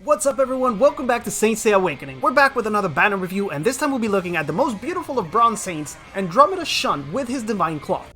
What's up everyone, welcome back to Saint Seiya Awakening. We're back with another banner review, and this time we'll be looking at the most beautiful of bronze saints, Andromeda Shun with his divine cloth.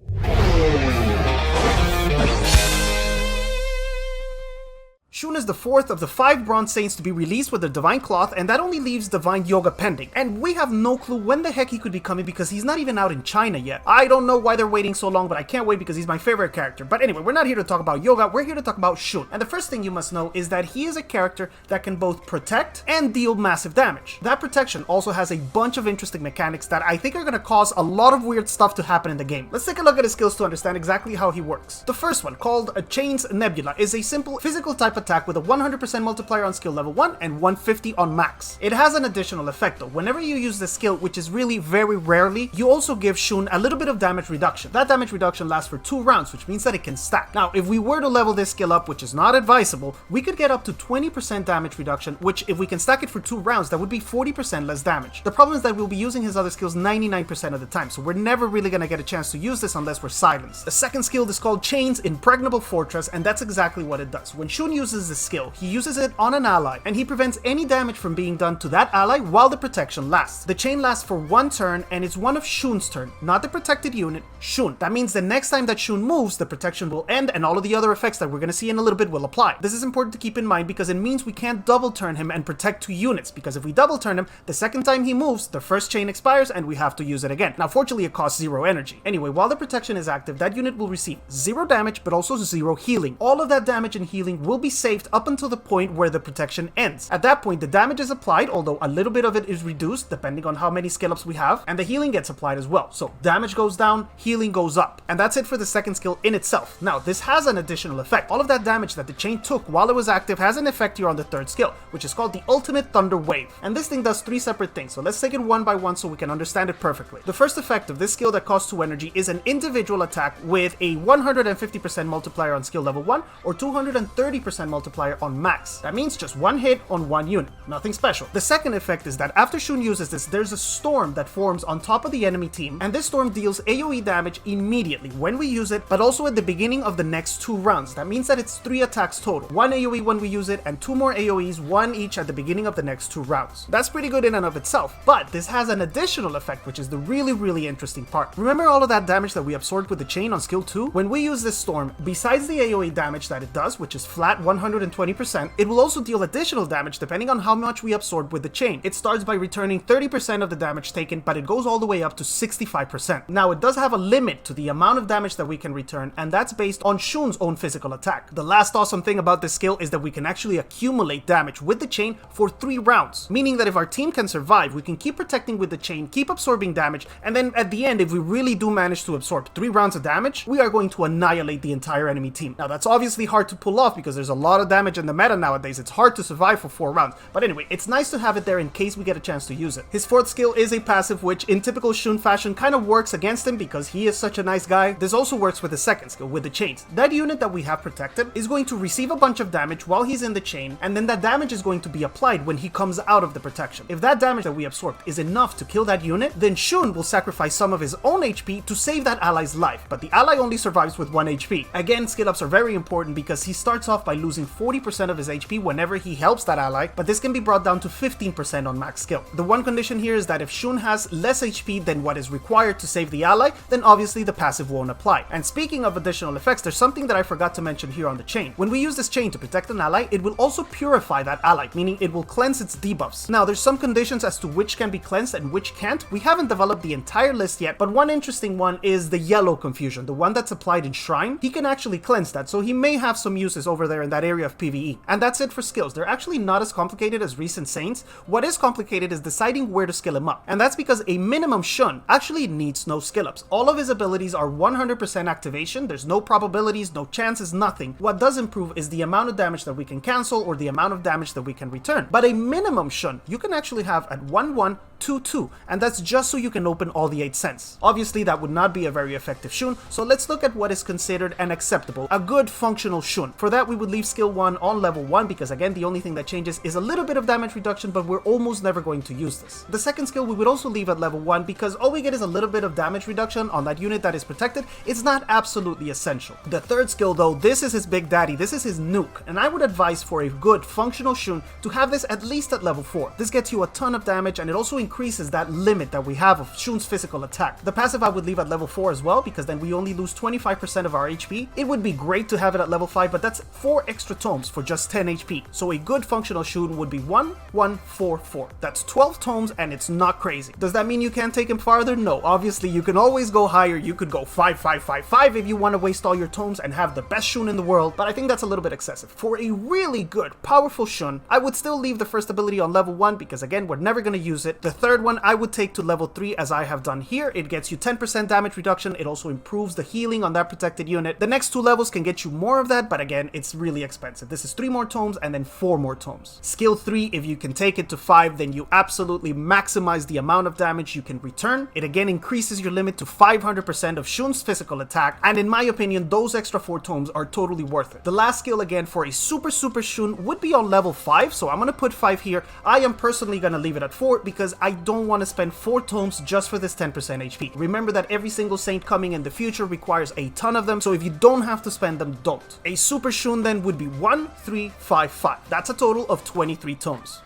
Shun is the fourth of the 5 bronze saints to be released with the divine cloth, and that only leaves divine yoga pending. And we have no clue when the heck he could be coming because he's not even out in China yet. I don't know why they're waiting so long, but I can't wait because he's my favorite character. But anyway, we're not here to talk about yoga, we're here to talk about Shun. And the first thing you must know is that he is a character that can both protect and deal massive damage. That protection also has a bunch of interesting mechanics that I think are going to cause a lot of weird stuff to happen in the game. Let's take a look at his skills to understand exactly how he works. The first one, called a Chains Nebula, is a simple physical type attack with a 100% multiplier on skill level 1 and 150 on max. It has an additional effect though. Whenever you use this skill, which is really very rarely, you also give Shun a little bit of damage reduction. That damage reduction lasts for 2 rounds, which means that it can stack. Now, if we were to level this skill up, which is not advisable, we could get up to 20% damage reduction, which if we can stack it for 2 rounds, that would be 40% less damage. The problem is that we'll be using his other skills 99% of the time, so we're never really gonna get a chance to use this unless we're silenced. The second skill is called Chains Impregnable Fortress, and that's exactly what it does. When Shun uses this skill, he uses it on an ally, and he prevents any damage from being done to that ally while the protection lasts. The chain lasts for 1 turn, and it's one of Shun's turn, not the protected unit, Shun. That means the next time that Shun moves, the protection will end, and all of the other effects that we're going to see in a little bit will apply. This is important to keep in mind because it means we can't double turn him and protect 2 units, because if we double turn him, the second time he moves, the first chain expires and we have to use it again. Now, fortunately, it costs 0 energy. Anyway, while the protection is active, that unit will receive 0 damage, but also 0 healing. All of that damage and healing will be saved up until the point where the protection ends. At that point, the damage is applied, although a little bit of it is reduced depending on how many skill ups we have, and the healing gets applied as well. So damage goes down, healing goes up. And that's it for the second skill in itself. Now, this has an additional effect. All of that damage that the chain took while it was active has an effect here on the third skill, which is called the Ultimate Thunder Wave. And this thing does 3 separate things, so let's take it one by one so we can understand it perfectly. The first effect of this skill that costs 2 energy is an individual attack with a 150% multiplier on skill level 1 or 230% multiplier on max. That means just 1 hit on 1 unit, nothing special. The second effect is that after Shun uses this, there's a storm that forms on top of the enemy team, and this storm deals AoE damage immediately when we use it, but also at the beginning of the next 2 rounds. That means that it's 3 attacks total, 1 AoE when we use it, and 2 more AoEs, 1 each at the beginning of the next 2 rounds. That's pretty good in and of itself, but this has an additional effect, which is the really interesting part. Remember all of that damage that we absorbed with the chain on skill 2? When we use this storm, besides the AoE damage that it does, which is flat 120%, it will also deal additional damage depending on how much we absorb with the chain. It starts by returning 30% of the damage taken, but it goes all the way up to 65%. Now, it does have a limit to the amount of damage that we can return, and that's based on Shun's own physical attack. The last awesome thing about this skill is that we can actually accumulate damage with the chain for 3 rounds, meaning that if our team can survive, we can keep protecting with the chain, keep absorbing damage, and then at the end, if we really do manage to absorb 3 rounds of damage, we are going to annihilate the entire enemy team. Now, that's obviously hard to pull off because there's a lot of damage in the meta nowadays. It's hard to survive for 4 rounds. But anyway, it's nice to have it there in case we get a chance to use it. His fourth skill is a passive, which in typical Shun fashion kind of works against him because he is such a nice guy. This also works with the second skill, with the chains. That unit that we have protected is going to receive a bunch of damage while he's in the chain, and then that damage is going to be applied when he comes out of the protection. If that damage that we absorbed is enough to kill that unit, then Shun will sacrifice some of his own HP to save that ally's life, but the ally only survives with 1 HP. Again, skill ups are very important because he starts off by losing 40% of his HP whenever he helps that ally, but this can be brought down to 15% on max skill. The one condition here is that if Shun has less HP than what is required to save the ally, then obviously the passive won't apply. And speaking of additional effects, there's something that I forgot to mention here on the chain. When we use this chain to protect an ally, it will also purify that ally, meaning it will cleanse its debuffs. Now, there's some conditions as to which can be cleansed and which can't. We haven't developed the entire list yet, but one interesting one is the yellow confusion, the one that's applied in Shrine. He can actually cleanse that, so he may have some uses over there in that area of PvE. And that's it for skills. They're actually not as complicated as recent saints. What is complicated is deciding where to skill him up, and that's because a minimum Shun actually needs no skill ups. All of his abilities are 100% activation. There's no probabilities, no chances, nothing. What does improve is the amount of damage that we can cancel or the amount of damage that we can return. But a minimum Shun you can actually have at 1/1, 2-2, and that's just so you can open all the 8 cents. Obviously, that would not be a very effective Shun, so let's look at what is considered an acceptable, a good functional Shun. For that, we would leave skill 1 on level 1 because again, the only thing that changes is a little bit of damage reduction, but we're almost never going to use this. The second skill we would also leave at level 1 because all we get is a little bit of damage reduction on that unit that is protected. It's not absolutely essential. The third skill though, this is his big daddy, this is his nuke, and I would advise for a good functional Shun to have this at least at level 4. This gets you a ton of damage and it also increases that limit that we have of Shun's physical attack. The passive I would leave at level 4 as well because then we only lose 25% of our HP. It would be great to have it at level 5, but that's 4 extra tomes for just 10 HP. So a good functional Shun would be 1-1-4-4. That's 12 tomes and it's not crazy. Does that mean you can't take him farther? No, obviously you can always go higher. You could go 5-5-5-5 if you want to waste all your tomes and have the best Shun in the world, but I think that's a little bit excessive. For a really good, powerful Shun, I would still leave the first ability on level 1 because again, we're never going to use it. The third one I would take to level 3 as I have done here. It gets you 10% damage reduction. It also improves the healing on that protected unit. The next 2 levels can get you more of that, but again, it's really expensive. This is 3 more tomes and then 4 more tomes. Skill 3, if you can take it to 5, then you absolutely maximize the amount of damage you can return. It again increases your limit to 500% of Shun's physical attack, and in my opinion, those extra 4 tomes are totally worth it. The last skill again for a super Shun would be on level 5, so I'm going to put 5 here. I am personally going to leave it at 4 because I don't want to spend 4 tomes just for this 10% HP. Remember that every single saint coming in the future requires a ton of them, so if you don't have to spend them, don't. A super Shun then would be 1-3-5-5. That's a total of 23 tomes.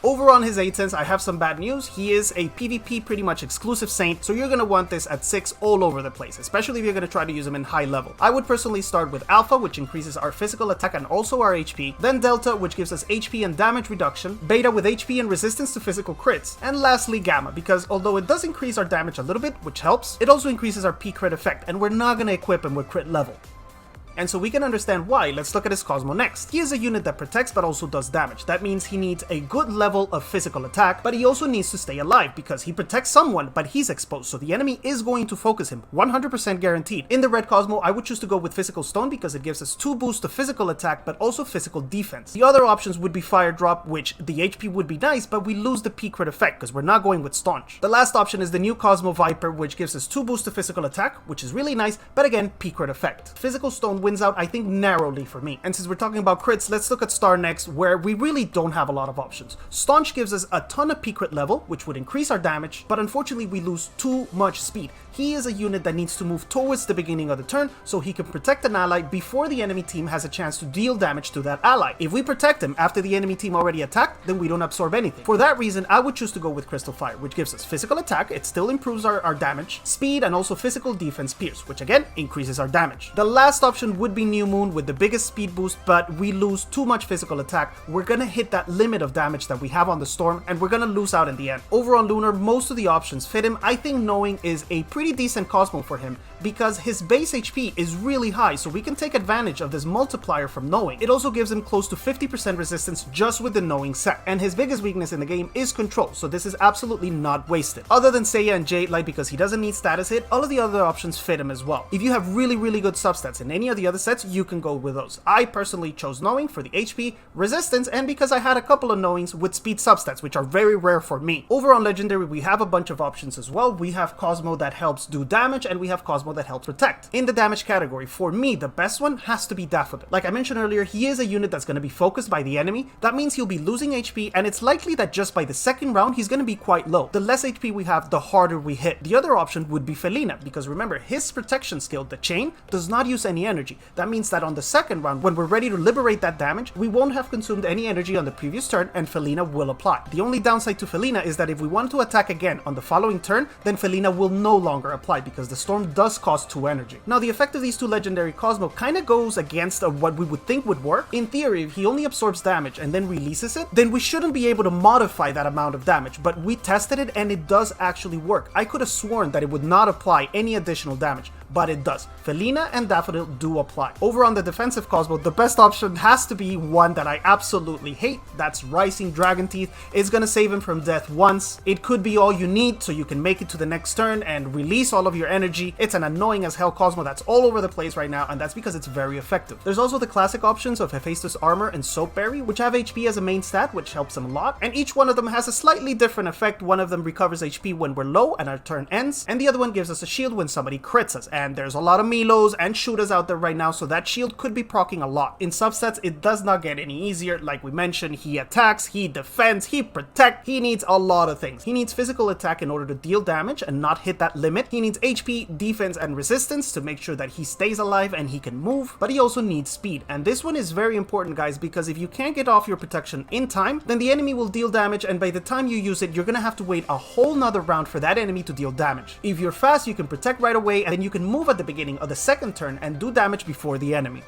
Over on his 8 cents, I have some bad news. He is a PvP pretty much exclusive saint, so you're going to want this at 6 all over the place, especially if you're going to try to use him in high level. I would personally start with Alpha, which increases our physical attack and also our HP, then Delta, which gives us HP and damage reduction, Beta with HP and resistance to physical crits, and lastly Gamma, because although it does increase our damage a little bit, which helps, it also increases our P crit effect, and we're not going to equip him with crit level. And so we can understand why. Let's look at his Cosmo next. He is a unit that protects but also does damage. That means he needs a good level of physical attack, but he also needs to stay alive because he protects someone, but he's exposed, so the enemy is going to focus him, 100% guaranteed. In the red Cosmo, I would choose to go with Physical Stone because it gives us 2 boosts to physical attack, but also physical defense. The other options would be Fire Drop, which the HP would be nice, but we lose the P crit effect because we're not going with Staunch. The last option is the new Cosmo Viper, which gives us 2 boosts to physical attack, which is really nice, but again, P crit effect. Physical Stone wins out, I think, narrowly for me. And since we're talking about crits, let's look at Star next, where we really don't have a lot of options. Staunch gives us a ton of P crit level, which would increase our damage, but unfortunately we lose too much speed. He is a unit that needs to move towards the beginning of the turn so he can protect an ally before the enemy team has a chance to deal damage to that ally. If we protect him after the enemy team already attacked, then we don't absorb anything. For that reason, I would choose to go with Crystal Fire, which gives us physical attack, it still improves our damage, speed, and also physical defense Pierce, which again increases our damage. The last option would be New Moon with the biggest speed boost, but we lose too much physical attack. We're gonna hit that limit of damage that we have on the Storm, and we're gonna lose out in the end. Over on Lunar, most of the options fit him. I think Knowing is a pretty decent Cosmo for him because his base HP is really high, so we can take advantage of this multiplier from Knowing. It also gives him close to 50% resistance just with the Knowing set, and his biggest weakness in the game is Control, so this is absolutely not wasted. Other than Seiya and Jade Light, because he doesn't need status hit, all of the other options fit him as well. If you have really good substats in any of the other sets, you can go with those. I personally chose Knowing for the HP, resistance, and because I had a couple of Knowings with speed substats, which are very rare for me. Over on Legendary, we have a bunch of options as well. We have Cosmo that helps do damage, and we have Cosmo that helps protect. In the damage category, for me, the best one has to be Daffodil. Like I mentioned earlier, he is a unit that's going to be focused by the enemy. That means he'll be losing HP, and it's likely that just by the second round, he's going to be quite low. The less HP we have, the harder we hit. The other option would be Felina, because remember, his protection skill, the Chain, does not use any energy. That means that on the second round, when we're ready to liberate that damage, we won't have consumed any energy on the previous turn, and Felina will apply. The only downside to Felina is that if we want to attack again on the following turn, then Felina will no longer apply because the Storm does cost 2 energy. Now, the effect of these 2 legendary Cosmo kind of goes against what we would think would work. In theory, if he only absorbs damage and then releases it, then we shouldn't be able to modify that amount of damage, but we tested it and it does actually work. I could have sworn that it would not apply any additional damage, but it does. Felina and Daffodil do apply. Over on the defensive Cosmo, the best option has to be one that I absolutely hate. That's Rising Dragon Teeth. It's gonna save him from death once. It could be all you need so you can make it to the next turn and release all of your energy. It's an annoying as hell Cosmo that's all over the place right now, and that's because it's very effective. There's also the classic options of Hephaestus Armor and Soapberry, which have HP as a main stat, which helps them a lot, and each one of them has a slightly different effect. One of them recovers HP when we're low and our turn ends, and the other one gives us a shield when somebody crits us, and there's a lot of Milos and shooters out there right now, so that shield could be proccing a lot. In substats, it does not get any easier. Like we mentioned, he attacks, he defends, he protects, he needs a lot of things. He needs physical attack in order to deal damage and not hit that limit. He needs HP, defense, and resistance to make sure that he stays alive and he can move, but he also needs speed. And this one is very important, guys, because if you can't get off your protection in time, then the enemy will deal damage, and by the time you use it, you're gonna have to wait a whole nother round for that enemy to deal damage. If you're fast, you can protect right away, and then you can move at the beginning of the second turn and do damage before the enemy.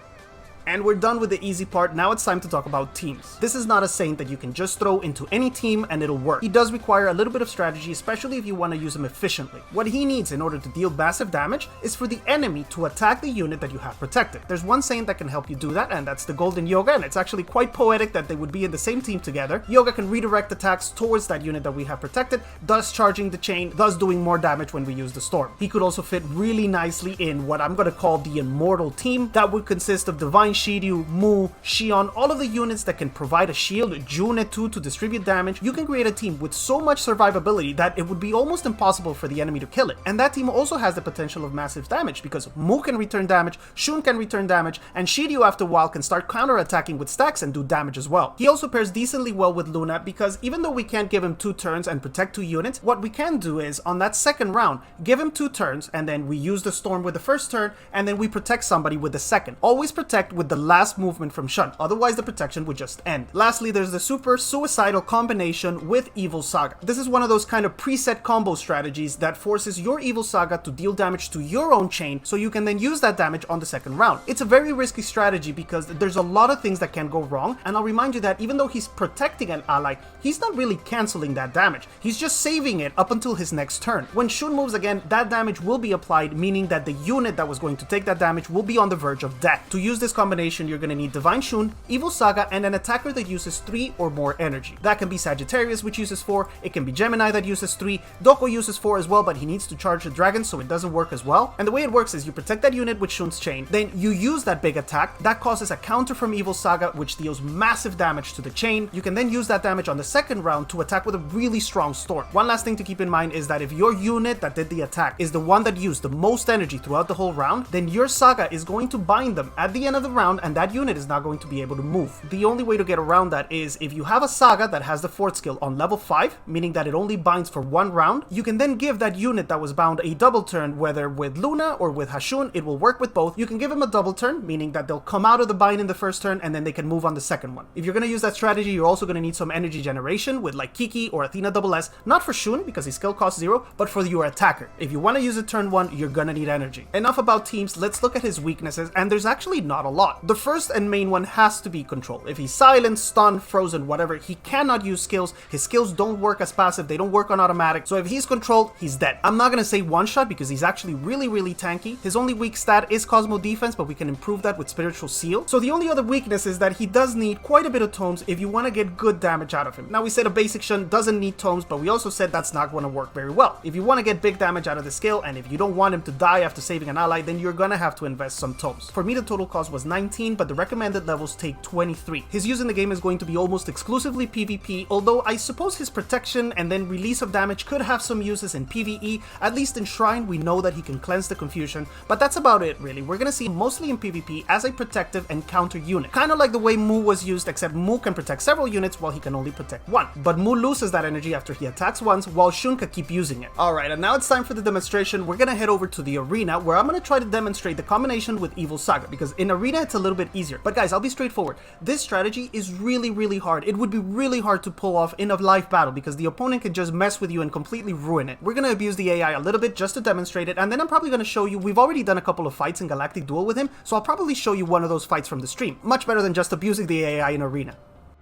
And we're done with the easy part. Now it's time to talk about teams. This is not a saint that you can just throw into any team and it'll work. He does require a little bit of strategy, especially if you want to use him efficiently. What he needs in order to deal massive damage is for the enemy to attack the unit that you have protected. There's one saint that can help you do that, and that's the Golden Yoga, and it's actually quite poetic that they would be in the same team together. Yoga can redirect attacks towards that unit that we have protected, thus charging the chain, thus doing more damage when we use the storm. He could also fit really nicely in what I'm going to call the Immortal team. That would consist of Divine Shiryu, Mu, Shion, all of the units that can provide a shield, June 2 to distribute damage. You can create a team with so much survivability that it would be almost impossible for the enemy to kill it. And that team also has the potential of massive damage because Mu can return damage, Shun can return damage, and Shiryu after a while can start counter-attacking with stacks and do damage as well. He also pairs decently well with Luna because even though we can't give him 2 turns and protect 2 units, what we can do is on that second round, give him 2 turns and then we use the storm with the first turn and then we protect somebody with the second. Always protect with the last movement from Shun, otherwise the protection would just end. Lastly, there's the super suicidal combination with Evil Saga. This is one of those kind of preset combo strategies that forces your Evil Saga to deal damage to your own chain so you can then use that damage on the second round. It's a very risky strategy because there's a lot of things that can go wrong, and I'll remind you that even though he's protecting an ally, he's not really canceling that damage. He's just saving it up until his next turn. When Shun moves again, that damage will be applied, meaning that the unit that was going to take that damage will be on the verge of death. To use this combination, you're going to need Divine Shun, Evil Saga, and an attacker that uses 3 or more energy. That can be Sagittarius, which uses 4, it can be Gemini that uses 3, Doko uses 4 as well, but he needs to charge the dragon so it doesn't work as well. And the way it works is you protect that unit with Shun's chain, then you use that big attack, that causes a counter from Evil Saga which deals massive damage to the chain. You can then use that damage on the second round to attack with a really strong storm. One last thing to keep in mind is that if your unit that did the attack is the one that used the most energy throughout the whole round, then your Saga is going to bind them at the end of the round and that unit is not going to be able to move. The only way to get around that is if you have a Saga that has the fourth skill on level 5, meaning that it only binds for 1 round, you can then give that unit that was bound a double turn, whether with Luna or with Hashun, it will work with both. You can give him a double turn, meaning that they'll come out of the bind in the first turn and then they can move on the second one. If you're going to use that strategy, you're also going to need some energy generation with like Kiki or Athena SS, not for Shun because his skill costs 0, but for your attacker. If you want to use it turn 1, you're going to need energy. Enough about teams, let's look at his weaknesses, and there's actually not a lot. The first and main one has to be control. If he's silent, stunned, frozen, whatever, he cannot use skills. His skills don't work as passive, they don't work on automatic, so if he's controlled, he's dead. I'm not going to say one shot because he's actually really tanky. His only weak stat is Cosmo defense, but we can improve that with Spiritual Seal. So the only other weakness is that he does need quite a bit of tomes if you want to get good damage out of him. Now we said a basic Shun doesn't need tomes, but we also said that's not going to work very well. If you want to get big damage out of the skill, and if you don't want him to die after saving an ally, then you're going to have to invest some tomes. For me, the total cost was 19, but the recommended levels take 23. His use in the game is going to be almost exclusively PvP, although I suppose his protection and then release of damage could have some uses in PvE. At least in Shrine, we know that he can cleanse the confusion, but that's about it really. We're gonna see him mostly in PvP as a protective and counter unit. Kind of like the way Mu was used, except Mu can protect several units while he can only protect one. But Mu loses that energy after he attacks once, while Shun can keep using it. Alright, and now it's time for the demonstration. We're gonna head over to the arena, where I'm gonna try to demonstrate the combination with Evil Saga, because in arena it's a little bit easier. But guys, I'll be straightforward. This strategy is really hard. It would be really hard to pull off in a live battle, because the opponent can just mess with you and completely ruin it. We're gonna abuse the AI a little bit just to demonstrate it, and then I'm probably gonna show you, we've already done a couple of fights in Galactic Duel with him, so I'll probably show you one of those fights from the stream. Much better than just abusing the AI in arena.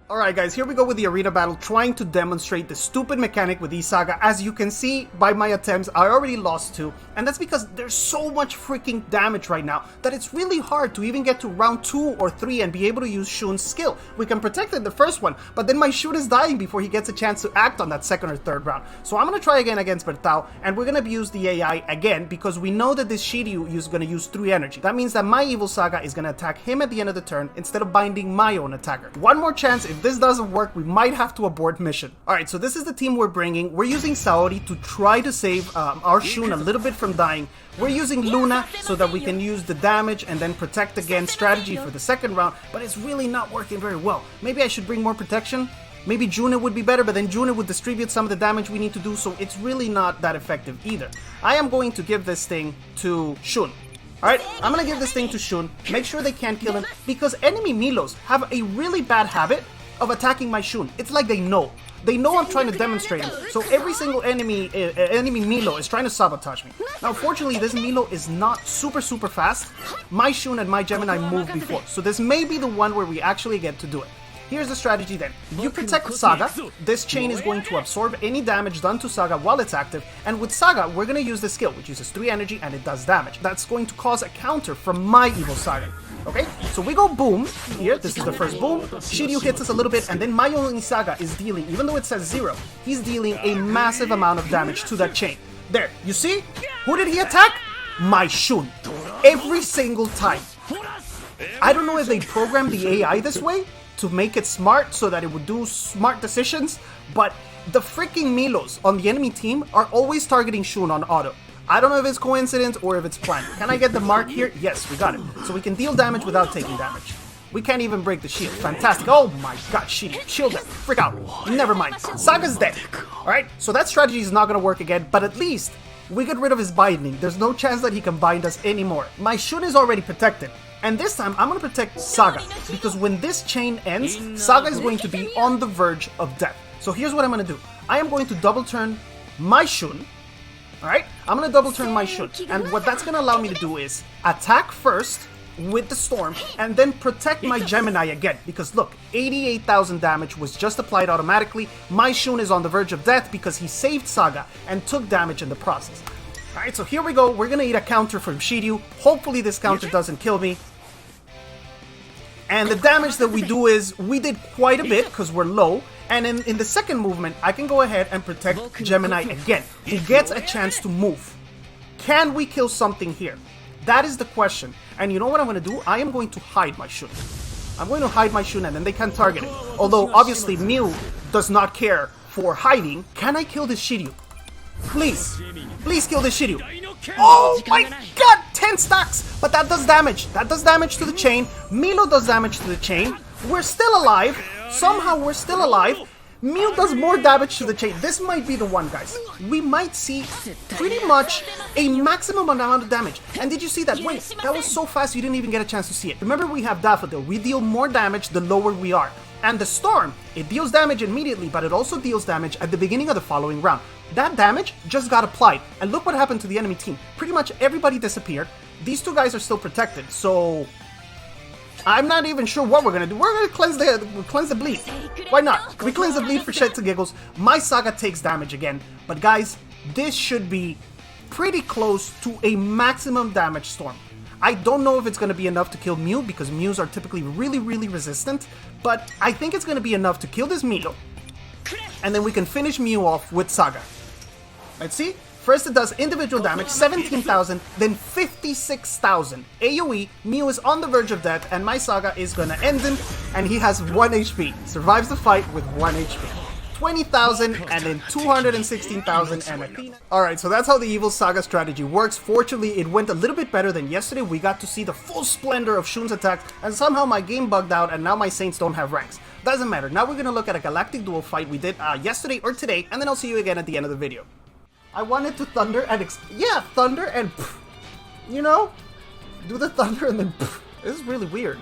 Alright guys, here we go with the arena battle, trying to demonstrate the stupid mechanic with E-Saga. As you can see by my attempts, I already lost 2, and that's because there's so much freaking damage right now that it's really hard to even get to round 2 or 3 and be able to use Shun's skill. We can protect it the first one, but then my Shun is dying before he gets a chance to act on that second or third round. So I'm gonna try again against Bertao, and we're gonna use the AI again because we know that this Shiryu is gonna use 3 energy. That means that my Evil Saga is gonna attack him at the end of the turn instead of binding my own attacker. One more chance. If this doesn't work, we might have to abort mission. Alright, so this is the team we're bringing. We're using Saori to try to save our Shun a little bit from dying. We're using Luna so that we can use the damage and then protect against strategy for the second round, but it's really not working very well. Maybe I should bring more protection? Maybe Juna would be better, but then Juna would distribute some of the damage we need to do, so it's really not that effective either. I am going to give this thing to Shun. Alright, I'm gonna give this thing to Shun, make sure they can't kill him, because enemy Milos have a really bad habit of attacking my Shun. It's like they know. They know I'm trying to demonstrate him, so every single enemy Milo is trying to sabotage me. Now, fortunately, this Milo is not super fast. My Shun and my Gemini moved before, so this may be the one where we actually get to do it. Here's the strategy then. You protect Saga. This chain is going to absorb any damage done to Saga while it's active, and with Saga, we're going to use the skill, which uses 3 energy and it does damage. That's going to cause a counter from my Evil Saga. Okay, so we go boom here. This is the first boom. Shiryu hits us a little bit, and then my own Saga is dealing, even though it says 0, he's dealing a massive amount of damage to that chain. There, you see? Who did he attack? My Shun. Every single time. I don't know if they programmed the AI this way to make it smart so that it would do smart decisions, but the freaking Milos on the enemy team are always targeting Shun on auto. I don't know if it's coincidence or if it's planned. Can I get the mark here? Yes, we got it. So we can deal damage without taking damage. We can't even break the shield. Fantastic. Oh my god, Shiryu. Shield that. Freak out. Never mind. Saga's dead. Alright, so that strategy is not going to work again, but at least we get rid of his binding. There's no chance that he can bind us anymore. My Shun is already protected. And this time, I'm going to protect Saga, because when this chain ends, Saga is going to be on the verge of death. So here's what I'm going to do. I am going to double turn my Shun. Alright, I'm going to double turn my Shun, and what that's going to allow me to do is attack first with the storm, and then protect my Gemini again, because look, 88,000 damage was just applied automatically. My Shun is on the verge of death because he saved Saga and took damage in the process. Alright, so here we go, we're going to eat a counter from Shiryu. Hopefully this counter doesn't kill me. And the damage that we do is, we did quite a bit because we're low. And in the second movement, I can go ahead and protect Gemini again. He gets a chance to move. Can we kill something here? That is the question. And you know what I'm going to do? I am going to hide my Shun. I'm going to hide my Shun and then they can target it. Although, obviously, Mew does not care for hiding. Can I kill this Shiryu? Please. Please kill this Shiryu. Oh my god! 10 stacks! But that does damage. That does damage to the chain. Milo does damage to the chain. We're still alive. Somehow we're still alive. Mew does more damage to the chain. This might be the one, guys. We might see pretty much a maximum amount of damage. And did you see that? Wait, that was so fast you didn't even get a chance to see it. Remember, we have Daffodil. We deal more damage the lower we are. And the Storm, it deals damage immediately, but it also deals damage at the beginning of the following round. That damage just got applied. And look what happened to the enemy team. Pretty much everybody disappeared. These two guys are still protected, so I'm not even sure what we're gonna do. We're gonna cleanse the bleed. Why not? We cleanse the bleed for shits and giggles. My Saga takes damage again. But guys, this should be pretty close to a maximum damage Storm. I don't know if it's gonna be enough to kill Mew, because Mews are typically really resistant. But I think it's gonna be enough to kill this Milo. And then we can finish Mew off with Saga. Let's see. First it does individual damage, 17,000, then 56,000. AoE, Mew is on the verge of death, and my Saga is gonna end him, and he has 1 HP. Survives the fight with 1 HP. 20,000, and then 216,000, and Athena. Alright, so that's how the Evil Saga strategy works. Fortunately, it went a little bit better than yesterday. We got to see the full splendor of Shun's attacks, and somehow my game bugged out, and now my Saints don't have ranks. Doesn't matter. Now we're gonna look at a Galactic Duel fight we did yesterday or today, and then I'll see you again at the end of the video. I wanted to thunder and thunder and you know, do the thunder and then this is really weird.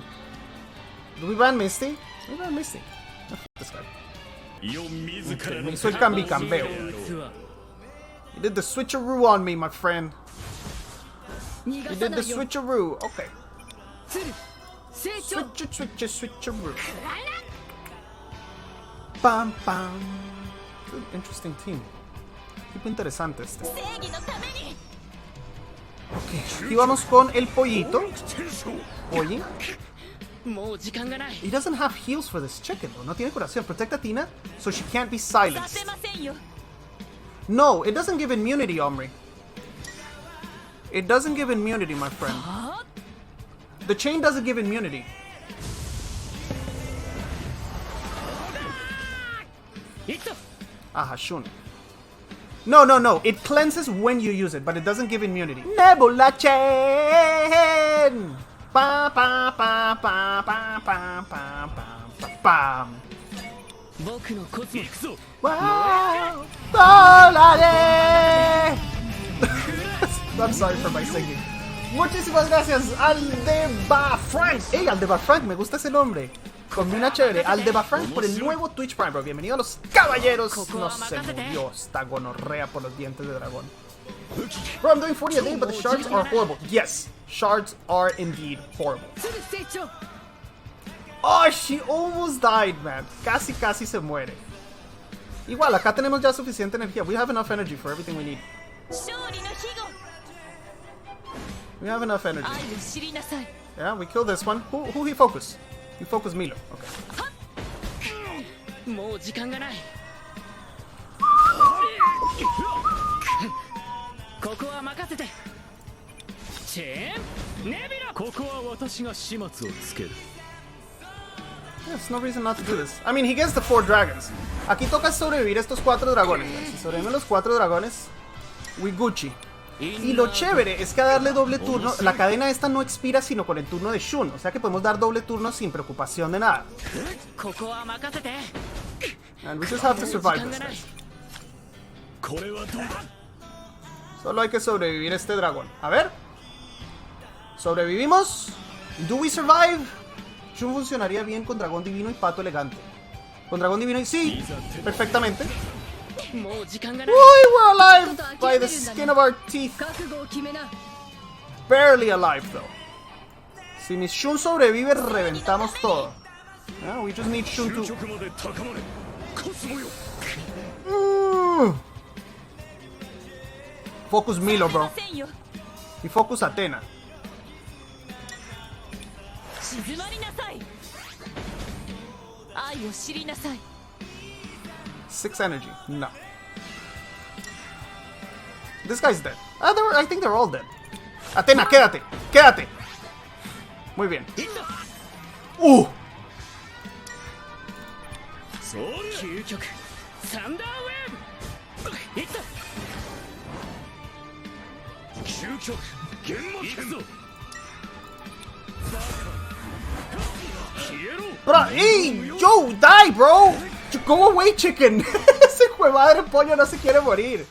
Do we ban Misty? We ban Misty. F this guy. Okay, you did the switcheroo on me, my friend. You did the switcheroo. Okay. Switcheroo. Pam, pam. It's an interesting team. Tipo interesante este. Ok, aquí vamos con el pollito. Polly. He doesn't have heals for this chicken though. No tiene curación. Protect a Tina so she can't be silenced. No, it doesn't give immunity, Omri. It doesn't give immunity, my friend. The chain doesn't give immunity. Aha, Shun. No. It cleanses when you use it, but it doesn't give immunity. Nebula chain! Pa pa pa pa pa pa pa pa pa. Wow! Dólares! I'm sorry for my singing. Muchísimas gracias, Aldeba Frank. Hey, Aldeba Frank, me gusta ese nombre. Combina chévere. Aldeba Frank por el nuevo Twitch Prime, bro. Bienvenido a los caballeros. No se murió esta gonorrea por los dientes de dragón. Bro, I'm doing 40 a day, but the shards are horrible. Yes, shards are indeed horrible. Oh, she almost died, man. Casi se muere. Igual, acá tenemos ya suficiente energía. We have enough energy for everything we need. We have enough energy. Yeah, we kill this one. Who he focus? He focus Milo. Okay. There's no reason not to do this. I mean, he gets the 4 dragons. Aquí toca sobrevivir estos 4 dragones. Si sobrevivimos los 4 dragones, we Gucci. Y lo chévere es que a darle doble turno, la cadena esta no expira sino con el turno de Shun. O sea que podemos dar doble turno sin preocupación de nada. And we just have to survive this, guys. Solo hay que sobrevivir a este dragón. A ver. ¿Sobrevivimos? ¿Do we survive? Shun funcionaría bien con dragón divino y pato elegante. Con dragón divino y sí, perfectamente. We were alive by the skin of our teeth. Barely alive though. Si mi Shun sobrevive, reventamos todo. Yeah, we just need Shun to... Focus Milo, bro. Y focus Athena. 6 energy. No. This guy's dead. I think they're all dead. Athena, quédate. Quédate. Muy bien. Bro, hey, yo, die, bro. Go away, chicken. Ese huevado de pollo no se quiere morir.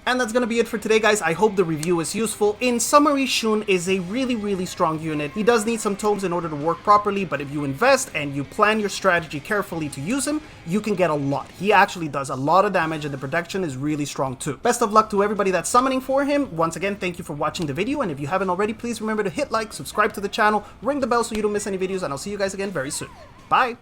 And that's gonna be it for today, guys. I hope the review is useful. In summary, Shun is a really strong unit. He does need some tomes in order to work properly, but if you invest and you plan your strategy carefully to use him, you can get a lot. He actually does a lot of damage and the protection is really strong too. Best of luck to everybody that's summoning for him. Once again, thank you for watching the video, and if you haven't already, please remember to hit like, subscribe to the channel, ring the bell so you don't miss any videos, and I'll see you guys again very soon. Bye!